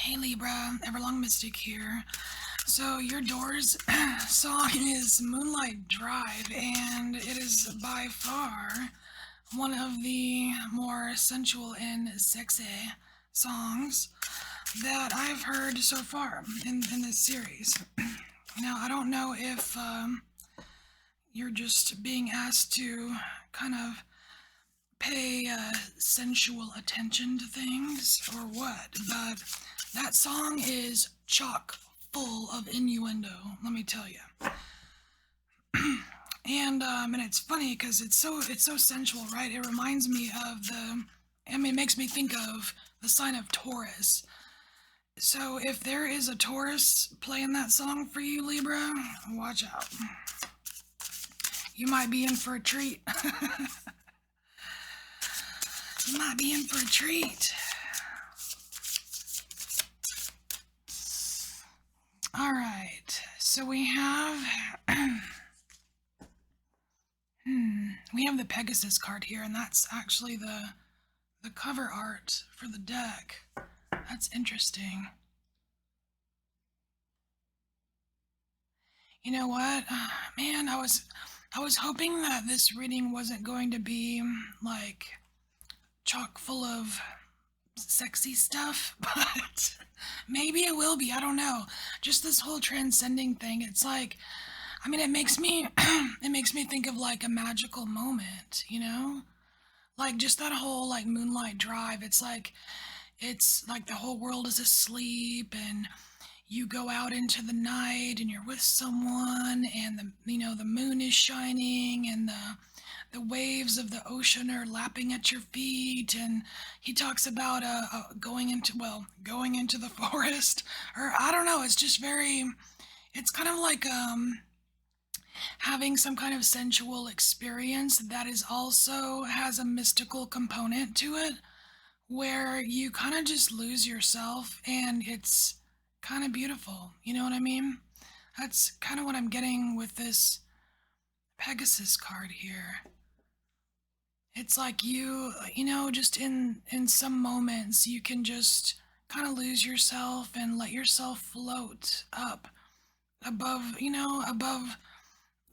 Hey Libra, Everlong Mystic here. So your Doors song is Moonlight Drive, and it is by far one of the more sensual and sexy songs that I've heard so far in this series. Now, I don't know if you're just being asked to kind of pay sensual attention to things or what, but that song is chock full of innuendo, let me tell you. And it's funny because it's so sensual, right? It reminds me of it makes me think of the sign of Taurus. So if there is a Taurus playing that song for you, Libra, watch out. You might be in for a treat. You might be in for a treat. All right, so we have we have the Pegasus card here, and that's actually the cover art for the deck. That's interesting. You know what, man? I was hoping that this reading wasn't going to be like chock full of sexy stuff, but maybe it will be. I don't know. Just this whole transcending thing. It's like, I mean, it makes me it makes me think of like a magical moment, you know? Like just that whole like Moonlight Drive. It's like the whole world is asleep and you go out into the night and you're with someone and the moon is shining and the waves of the ocean are lapping at your feet, and he talks about going into the forest, or I don't know, it's just very, it's kind of like having some kind of sensual experience that is also has a mystical component to it, where you kind of just lose yourself and it's kind of beautiful. You know what I mean? That's kind of what I'm getting with this Pegasus card here. It's like just in some moments you can just kind of lose yourself and let yourself float up above, above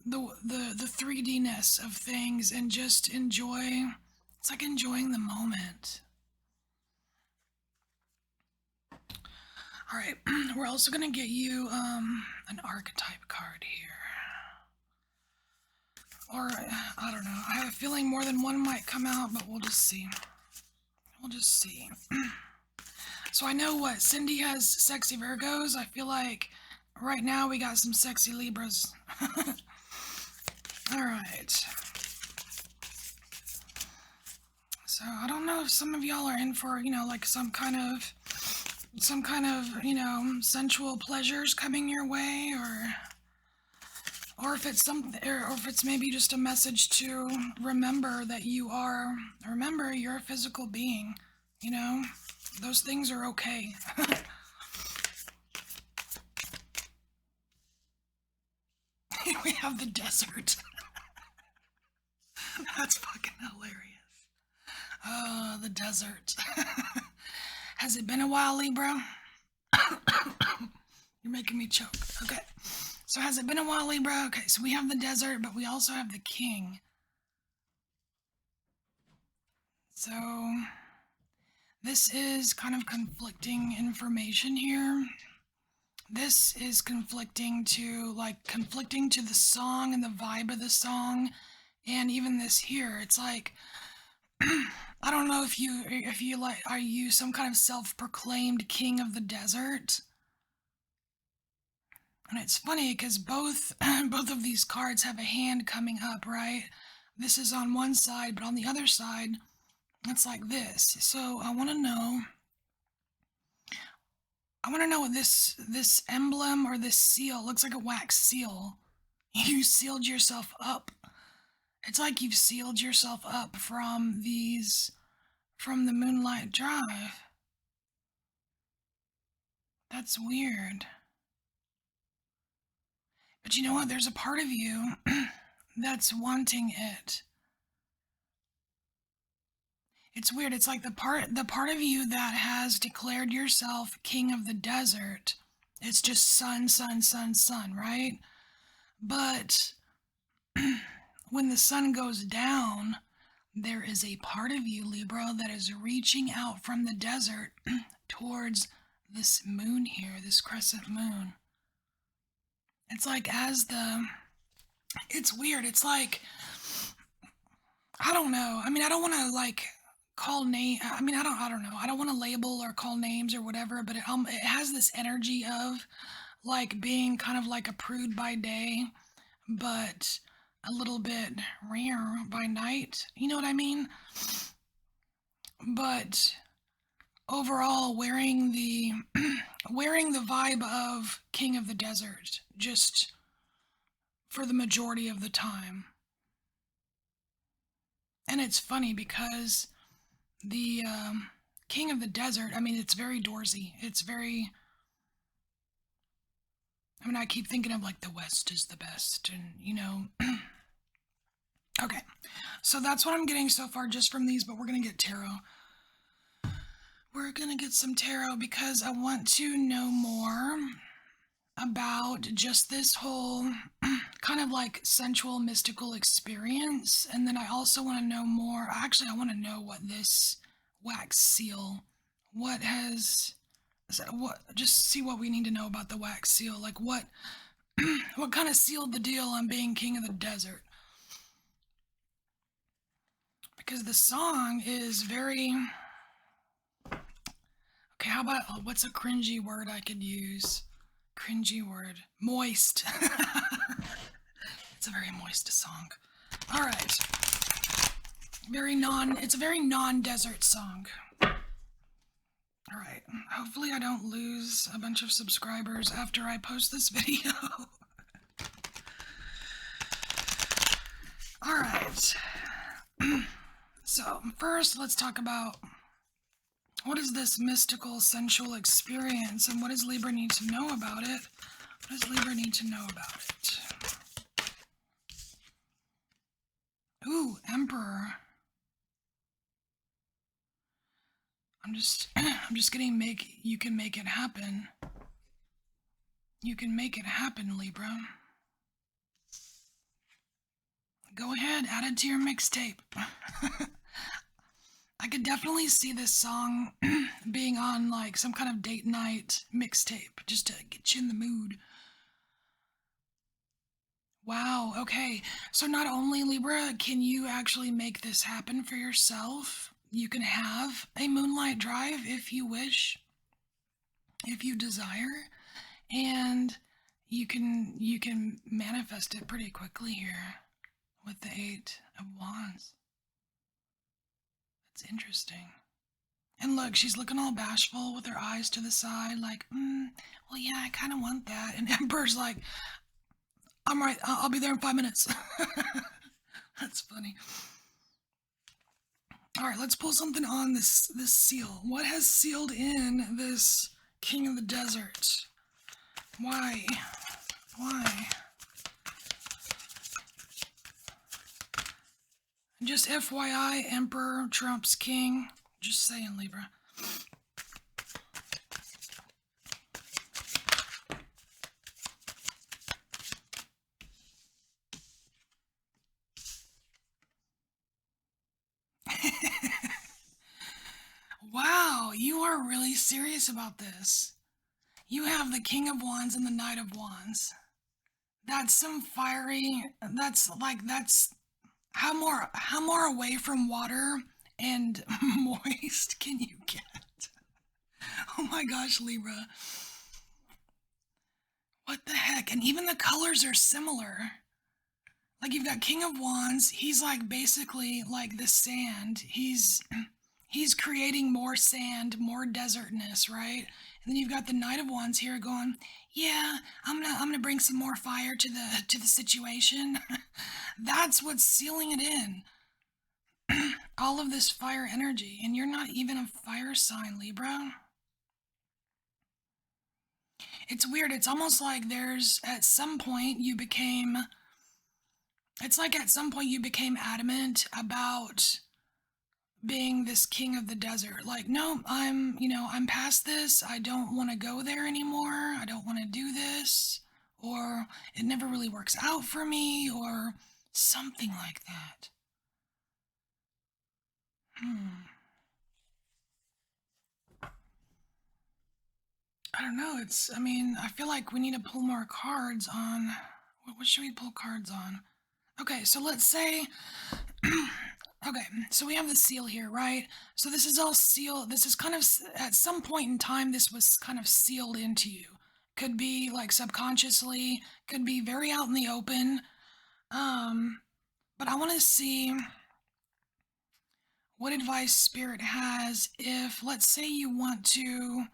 the 3D-ness of things and just enjoy. It's like enjoying the moment. All right, we're also gonna get you an archetype card here. Or I don't know. I have a feeling more than one might come out, but we'll just see. We'll just see. So I know what Cindy has sexy Virgos. I feel like right now we got some sexy Libras. All right. So I don't know if some of y'all are in for, like some kind of, sensual pleasures coming your way, or if it's or if it's maybe just a message to remember that you're a physical being, those things are okay. We have the desert. That's fucking hilarious. Oh, the desert. Has it been a while, Libra? You're making me choke. Okay. So has it been a while, Libra? Okay, so we have the desert, but we also have the king. So this is kind of conflicting information here. This is conflicting to the song and the vibe of the song, and even this here. It's like I don't know if you like, are you some kind of self-proclaimed king of the desert? And it's funny because both both of these cards have a hand coming up, right? This is on one side, but on the other side, it's like this. So I want to know. What this emblem or this seal looks like. A wax seal. You sealed yourself up. It's like you've sealed yourself up from the Moonlight Drive. That's weird. But you know what? There's a part of you that's wanting it. It's weird. It's like the part of you that has declared yourself king of the desert. It's just sun, sun, sun, sun, right? But when the sun goes down, there is a part of you, Libra, that is reaching out from the desert towards this moon here, this crescent moon. It's like it's weird. It's like, I don't know. I mean, I don't want to like call name. I mean, I don't know. I don't want to label or call names or whatever, but it has this energy of like being kind of like a prude by day, but a little bit rare by night. You know what I mean? But overall, wearing the wearing the vibe of King of the Desert just for the majority of the time. And it's funny because the King of the Desert, I mean, it's very Doorsy. It's very, I mean, I keep thinking of like the West is the best, and you know. Okay, so that's what I'm getting so far just from these, but we're gonna get tarot. We're gonna get some tarot because I want to know more about just this whole kind of like sensual mystical experience, and then I also want to know more. Actually, I want to know what this wax seal, what has, what, just see what we need to know about the wax seal, like what what kind of sealed the deal on being king of the desert, because the song is very, okay, how about, what's a cringy word I could use? Cringy word. Moist. It's a very moist song. Alright. It's a very non-desert song. Alright. Hopefully I don't lose a bunch of subscribers after I post this video. Alright. So, first let's talk about what is this mystical, sensual experience, and what does Libra need to know about it? What does Libra need to know about it? Ooh, Emperor. I'm just getting you can make it happen. You can make it happen, Libra. Go ahead, add it to your mixtape. I could definitely see this song being on like some kind of date night mixtape, just to get you in the mood. Wow, okay. So not only, Libra, can you actually make this happen for yourself, you can have a moonlight drive if you wish, if you desire, and you can manifest it pretty quickly here with the 8 of Wands. That's interesting. And look, she's looking all bashful with her eyes to the side, like, well, yeah, I kind of want that. And Emperor's like, I'm right, I'll be there in 5 minutes. That's funny. All right, let's pull something on this seal. What has sealed in this King of the Desert? Why? Why? Just FYI, Emperor trumps King. Just saying, Libra. Wow, you are really serious about this. You have the King of Wands and the Knight of Wands. That's some fiery, that's how more away from water and moist can you get? Oh my gosh, Libra. What the heck? And even the colors are similar. Like you've got King of Wands, he's like basically like the sand. He's creating more sand, more desertness, right? And then you've got the Knight of Wands here going, yeah, I'm gonna bring some more fire to the situation. That's what's sealing it in. All of this fire energy, and you're not even a fire sign, Libra. It's weird. It's almost like at some point you became, it's like at some point you became adamant about being this king of the desert. Like, no, I'm past this. I don't want to go there anymore. I don't want to do this. Or it never really works out for me, or something like that. Hmm. I don't know. I feel like we need to pull more cards on. What should we pull cards on? Okay, so let's say okay, so we have the seal here, right? So this is all sealed. This is kind of, at some point in time, this was kind of sealed into you. Could be like subconsciously, could be very out in the open. Um, but I want to see what advice Spirit has if, let's say, you want to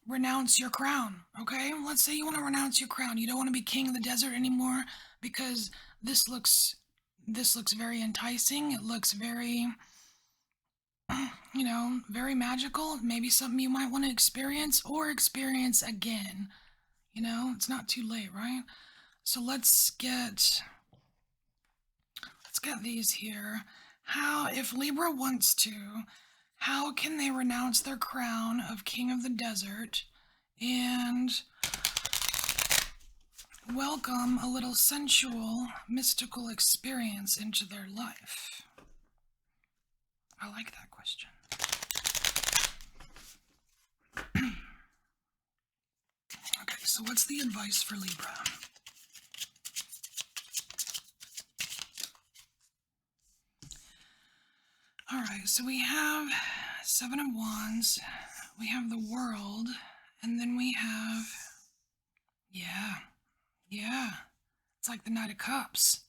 renounce your crown, okay? Let's say you want to renounce your crown. You don't want to be king of the desert anymore because this looks this looks very enticing. It looks very, very magical. Maybe something you might want to experience or experience again. It's not too late, right? So let's get these here. How, if Libra wants to, how can they renounce their crown of king of the desert and welcome a little sensual, mystical experience into their life? I like that question. Okay, so what's the advice for Libra? Alright, so we have Seven of Wands, we have the World, and then we have, yeah, it's like the Knight of Cups.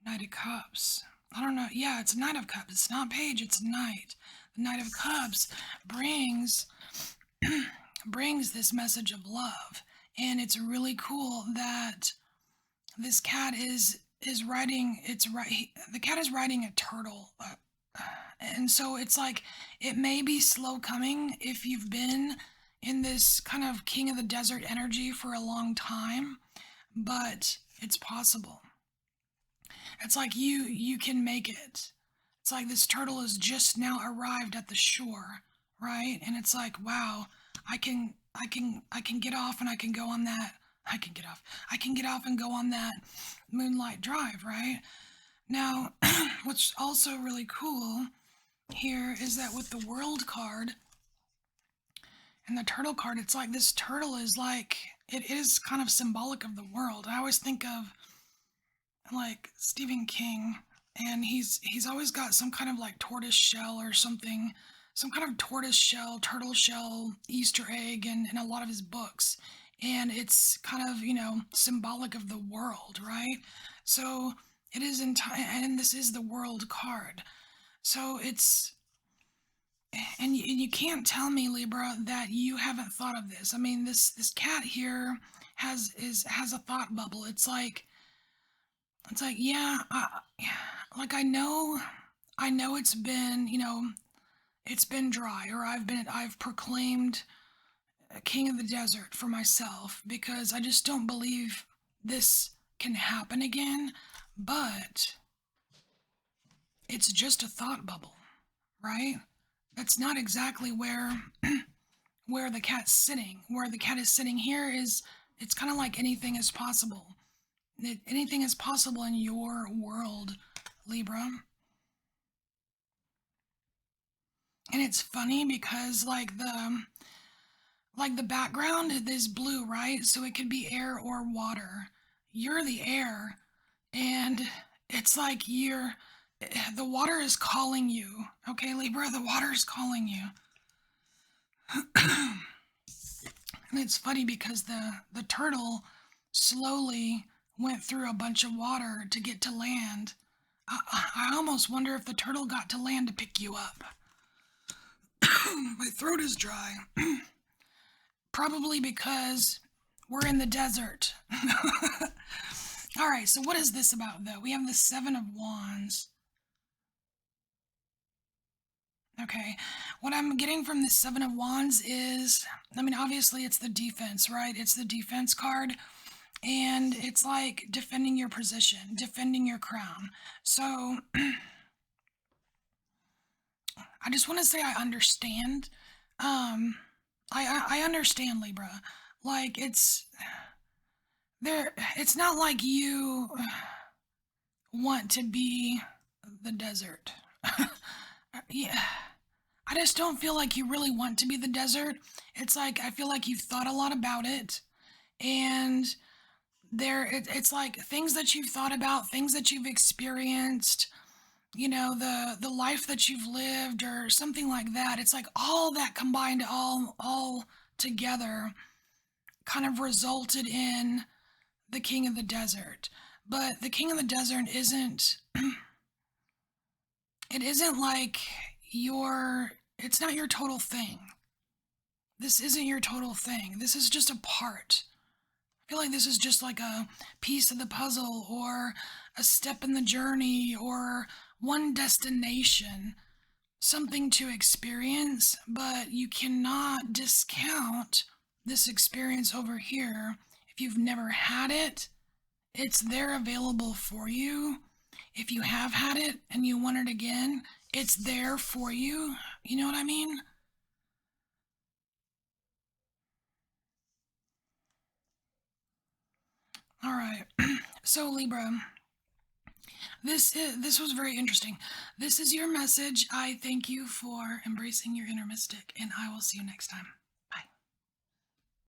Knight of Cups. I don't know. Yeah, it's Knight of Cups. It's not Page, it's Knight. The Knight of Cups brings brings this message of love. And it's really cool that this cat is riding, the cat is riding a turtle. And so it's like, it may be slow coming if you've been in this kind of king of the desert energy for a long time, but it's possible. It's like you can make it. It's like this turtle has just now arrived at the shore, right? And it's like, wow, I can get off and I can go on that. I can get off. I can get off and go on that Moonlight drive, right? Now, what's also really cool here is that with the World card and the Turtle card, it's like this turtle is like, it is kind of symbolic of the world. I always think of like Stephen King, and he's always got some kind of like tortoise shell or something, some kind of tortoise shell, turtle shell, Easter egg in a lot of his books. And it's kind of, symbolic of the world, right? So it is and this is the World card. So it's, and you can't tell me, Libra, that you haven't thought of this. I mean, this cat here has a thought bubble. It's like, yeah, like I know it's been dry, or I've proclaimed king of the desert for myself because I just don't believe this can happen again. But it's just a thought bubble, right? That's not exactly where the cat's sitting. Where the cat is sitting here is, it's kind of like anything is possible. Anything is possible in your world, Libra. And it's funny because like the background is blue, right? So it could be air or water. You're the air, and it's like the water is calling you. Okay, Libra, the water is calling you. And it's funny because the turtle slowly went through a bunch of water to get to land. I almost wonder if the turtle got to land to pick you up. My throat is dry. Probably because we're in the desert. Alright, so what is this about, though? We have the Seven of Wands. Okay, what I'm getting from the Seven of Wands is, obviously it's the defense, right? It's the defense card. And it's like defending your position, defending your crown. So I just want to say I understand. Um, I understand Libra. Like there. It's not like you want to be the desert. Yeah. I just don't feel like you really want to be the desert. It's like I feel like you've thought a lot about it, and it's like things that you've thought about, things that you've experienced, the life that you've lived or something like that. It's like all that combined, all together, kind of resulted in the king of the desert. But the king of the desert isn't it isn't like your it's not your total thing. This isn't your total thing. This is just a part. I feel like this is just like a piece of the puzzle or a step in the journey or one destination, something to experience, but you cannot discount this experience over here. If you've never had it, it's there available for you. If you have had it and you want it again, it's there for you. You know what I mean? All right. So Libra, this was very interesting. This is your message. I thank you for embracing your inner mystic, and I will see you next time.